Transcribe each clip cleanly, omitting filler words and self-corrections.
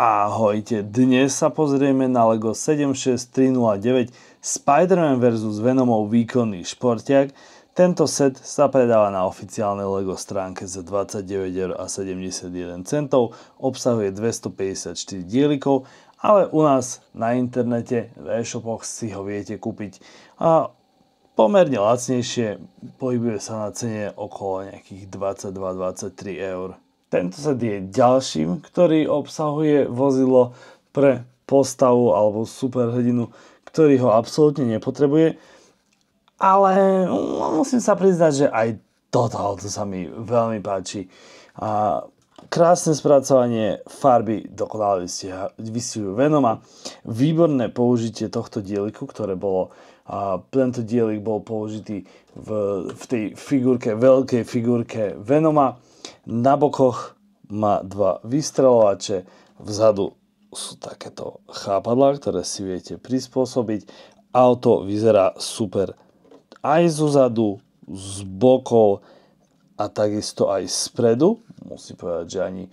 Ahojte, dnes sa pozrieme na LEGO 76309 Spider-Man vs. Venomov výkonný športiak. Tento set sa predáva na oficiálnej LEGO stránke za 29,71 €, obsahuje 254 dielikov, ale u nás na internete v e-shopoch si ho viete kúpiť a pomerne lacnejšie, pohybuje sa na cene okolo nejakých 22-23 €. Tento set je ďalším, ktorý obsahuje vozidlo pre postavu alebo superhrdinu, ktorý ho absolútne nepotrebuje. Ale musím sa priznať, že aj toto auto sa mi veľmi páči. A krásne spracovanie farby dokonale vystihujú Venoma. Výborné použitie tohto dieliku, ktoré bolo... tento dielik bol použitý v tej figurke, veľkej figurke Venoma. Na bokoch má dva vystreľovače, vzadu sú takéto chápadlá, ktoré si viete prispôsobiť. Auto vyzerá super aj zozadu, z bokov a takisto aj spredu. Musím povedať, že ani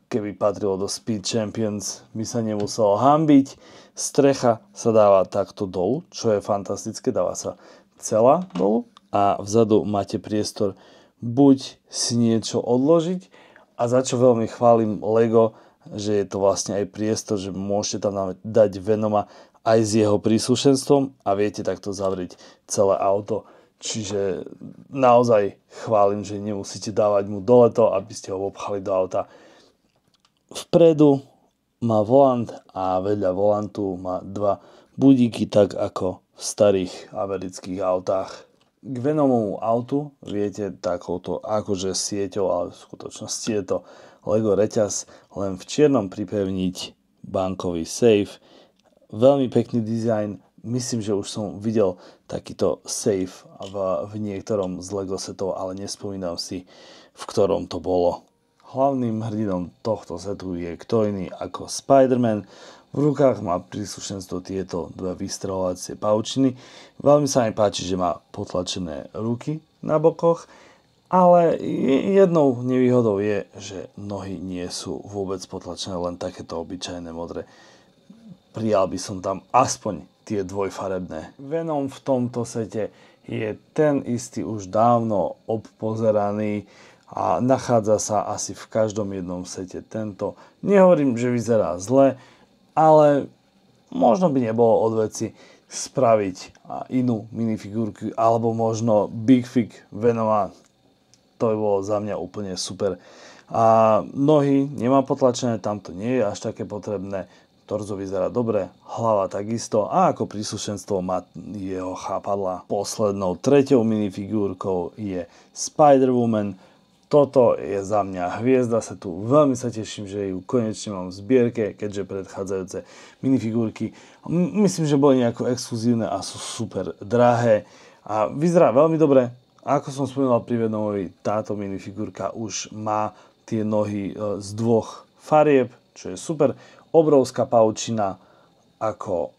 keby patrilo do Speed Champions, by sa nemuselo hanbiť. Strecha sa dáva takto dolu, čo je fantastické, dáva sa celá dolu a vzadu máte priestor buď si niečo odložiť, a za čo veľmi chválim LEGO, že je to vlastne aj priestor, že môžete tam dať Venoma aj s jeho príslušenstvom a viete takto zavrieť celé auto. Čiže naozaj chválim, že nemusíte dávať mu dole to, aby ste ho obchali do auta. Vpredu má volant a vedľa volantu má dva budíky, tak ako v starých amerických autách. K Venomovmu autu viete takouto akože sieťou, ale v skutočnosti je to LEGO reťaz, len v čiernom pripevniť bankový safe. Veľmi pekný dizajn, myslím, že už som videl takýto safe v niektorom z LEGO setov, ale nespomínam si, v ktorom to bolo. Hlavným hrdinom tohto setu je kto iný ako Spider-Man. V rukách má príslušenstvo tieto dve vystreľovacie paučiny. Veľmi sa mi páči, že má potlačené ruky na bokoch, ale jednou nevýhodou je, že nohy nie sú vôbec potlačené, len takéto obyčajné modré. Prijal by som tam aspoň tie dvojfarebné. Venom v tomto sete je ten istý už dávno obpozeraný a nachádza sa asi v každom jednom sete tento. Nehovorím, že vyzerá zle, ale možno by nebolo od veci spraviť inú minifigurku alebo možno Big Fig Venoma. To by bolo za mňa úplne super. A nohy nemá potlačené, tam to nie je až také potrebné. Torzo vyzerá dobre, hlava takisto a ako príslušenstvo má jeho chápadla. Poslednou treťou minifigurkou je Spider-Woman. Toto je za mňa hviezda setu. Veľmi sa teším, že ju konečne mám v zbierke, keďže predchádzajúce minifigurky myslím, že boli nejako exkluzívne a sú super drahé. A vyzerá veľmi dobre. Ako som spomínal pri Venomovi, táto minifigurka už má tie nohy z dvoch farieb, čo je super. Obrovská paučina ako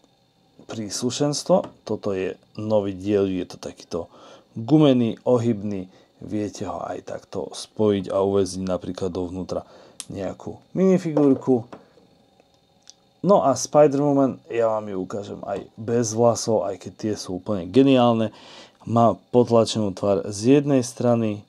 príslušenstvo. Toto je nový diel, je to takýto gumený, ohybný. Viete ho aj takto spojiť a uväzniť napríklad dovnútra nejakú minifigurku. No a Spider-Woman, ja vám ju ukážem aj bez vlasov, aj keď tie sú úplne geniálne. Má potlačenú tvár z jednej strany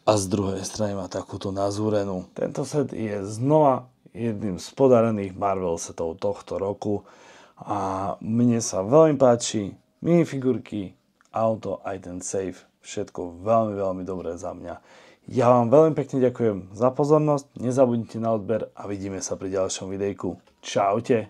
a z druhej strany má takúto nazúrenú. Tento set je znova jedným z podarených Marvel setov tohto roku a mne sa veľmi páči minifigurky, auto aj ten safe. Všetko veľmi, veľmi dobré za mňa. Ja vám veľmi pekne ďakujem za pozornosť, nezabudnite na odber a vidíme sa pri ďalšom videjku. Čaute.